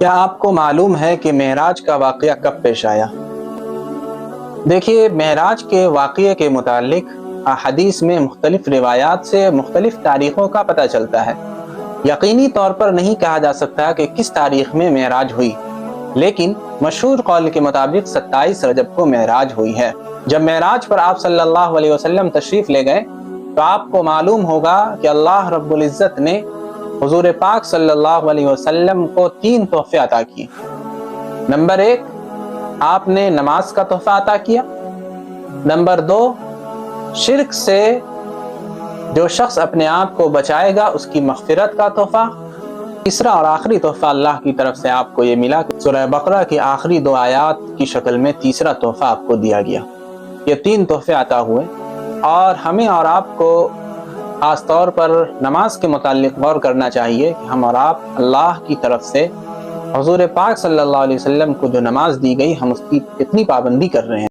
کیا آپ کو معلوم ہے کہ معراج کا واقعہ کب پیش آیا؟ دیکھیے، معراج کے واقعے کے متعلق احادیث میں مختلف روایات سے مختلف تاریخوں کا پتہ چلتا ہے۔ یقینی طور پر نہیں کہا جا سکتا کہ کس تاریخ میں معراج ہوئی، لیکن مشہور قول کے مطابق 27 رجب کو معراج ہوئی ہے۔ جب معراج پر آپ صلی اللہ علیہ وسلم تشریف لے گئے تو آپ کو معلوم ہوگا کہ اللہ رب العزت نے حضور پاک صلی اللہ علیہ وسلم کو 3 تحفے عطا کیے۔ نمبر 1، آپ نے نماز کا تحفہ عطا کیا۔ نمبر 2، شرک سے جو شخص اپنے آپ کو بچائے گا اس کی مغفرت کا تحفہ۔ تیسرا اور آخری تحفہ اللہ کی طرف سے آپ کو یہ ملا کہ سورہ بقرہ کی آخری 2 آیات کی شکل میں تیسرا تحفہ آپ کو دیا گیا۔ یہ 3 تحفے عطا ہوئے، اور ہمیں اور آپ کو خاص طور پر نماز کے متعلق غور کرنا چاہیے کہ ہم اور آپ اللہ کی طرف سے حضور پاک صلی اللہ علیہ وسلم کو جو نماز دی گئی ہم اس کی کتنی پابندی کر رہے ہیں۔